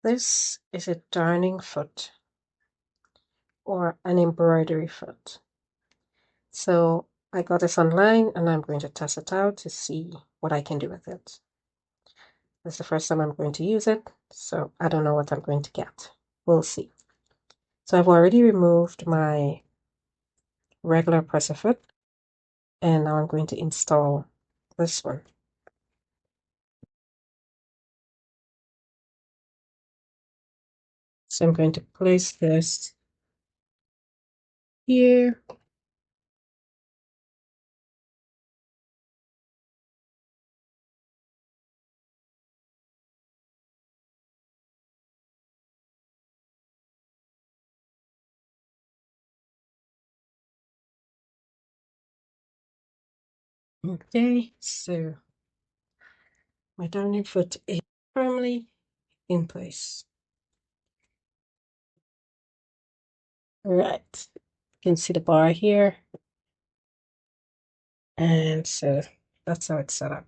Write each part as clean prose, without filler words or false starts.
This is a darning foot or an embroidery foot. So I got this online and I'm going to test it out to see what I can do with it. This is the first time I'm going to use it, so I don't know what I'm going to get. We'll see. So I've already removed my regular presser foot and now I'm going to install this one. So I'm going to place this here. Okay, so my darning foot is firmly in place. All right, you can see the bar here. And so that's how it's set up.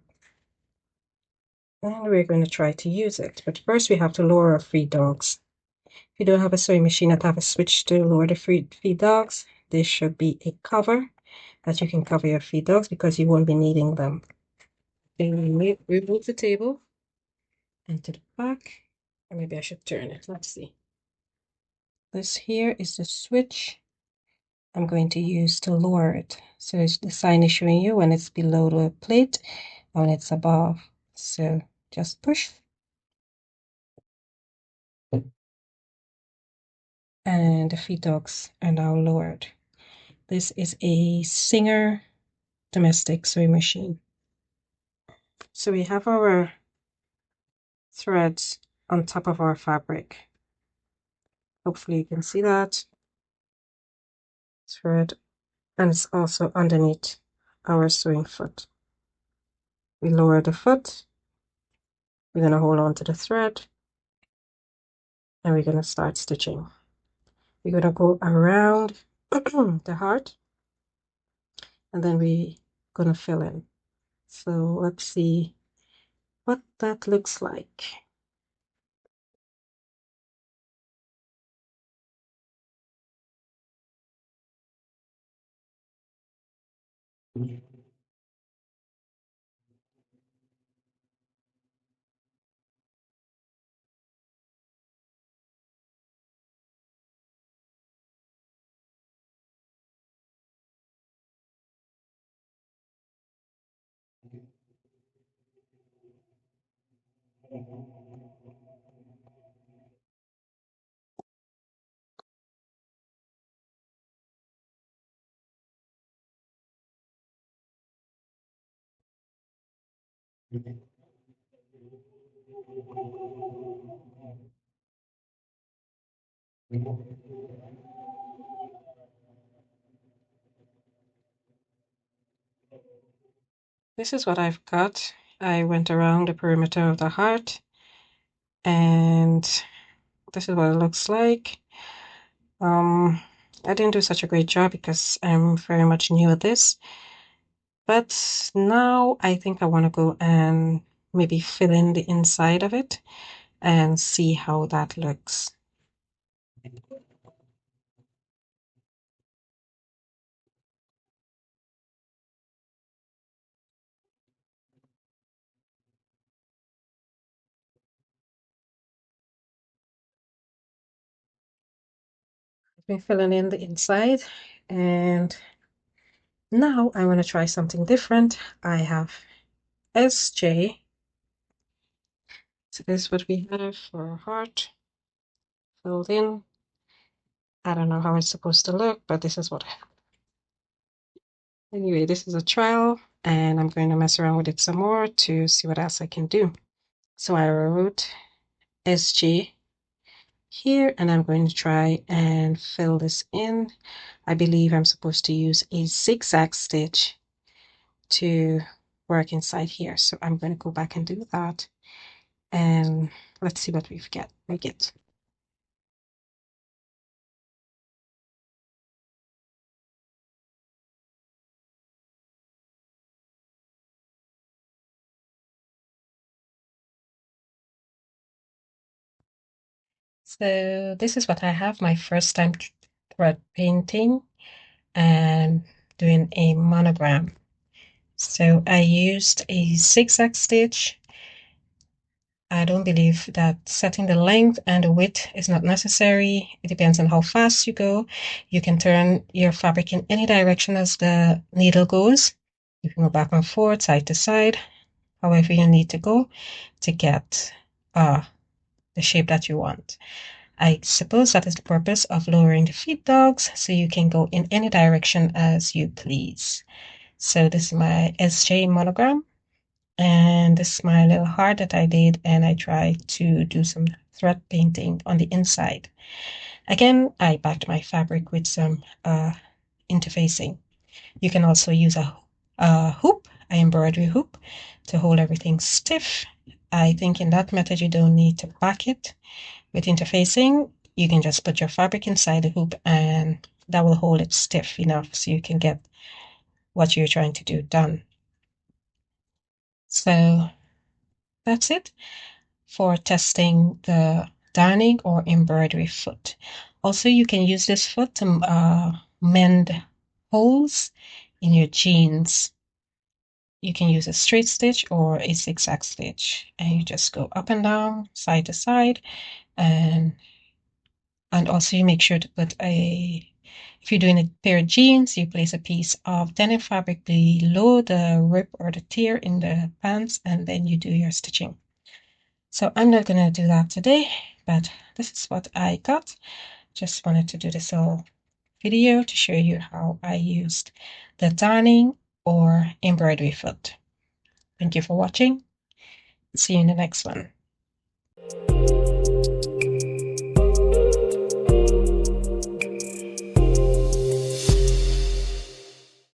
And we're going to try to use it. But first we have to lower our feed dogs. If you don't have a sewing machine that have a switch to lower the feed dogs, there should be a cover that you can cover your feed dogs because you won't be needing them. Then we remove the table and to the back. Or maybe I should turn it. Let's see. This here is the switch I'm going to use to lower it. So the sign is showing you when it's below the plate and when it's above. So just push. And the feed dogs are now lowered. This is a Singer domestic sewing machine. So we have our threads on top of our fabric. Hopefully you can see that thread, and it's also underneath our sewing foot. We lower the foot, we're going to hold on to the thread, and we're going to start stitching. We're going to go around the heart, and then we're going to fill in. So let's see what that looks like. This is what I've got. I went around the perimeter of the heart, and this is what it looks like. I didn't do such a great job because I'm very much new at this, but now I think I want to go and maybe fill in the inside of it and see how that looks. I've been filling in the inside, and now I want to try something different. I have SJ. So this is what we have for our heart filled in. I don't know how it's supposed to look, but this is what I have. Anyway, this is a trial, and I'm going to mess around with it some more to see what else I can do. So I wrote SG here, and I'm going to try and fill this in. I believe I'm supposed to use a zigzag stitch to work inside here. So I'm going to go back and do that, and let's see what we get. So this is what I have, my first time thread painting and doing a monogram. So I used a zigzag stitch. I don't believe that setting the length and the width is not necessary. It depends on how fast you go. You can turn your fabric in any direction as the needle goes. You can go back and forth, side to side, however you need to go to get the shape that you want. I suppose that is the purpose of lowering the feed dogs, so you can go in any direction as you please. So this is my SJ monogram, and this is my little heart that I did, and I tried to do some thread painting on the inside. Again, I backed my fabric with some interfacing. You can also use a hoop, an embroidery hoop, to hold everything stiff. I think in that method you don't need to back it. With interfacing, you can just put your fabric inside the hoop and that will hold it stiff enough so you can get what you're trying to do done. So that's it for testing the darning or embroidery foot. Also, you can use this foot to mend holes in your jeans. You can use a straight stitch or a zigzag stitch, and you just go up and down, side to side, and also you make sure to put if you're doing a pair of jeans, you place a piece of denim fabric below the rip or the tear in the pants, and then you do your stitching. So I'm not going to do that today, but this is what I got. Just wanted to do this little video to show you how I used the darning or embroidery foot. Thank you for watching. See you in the next one.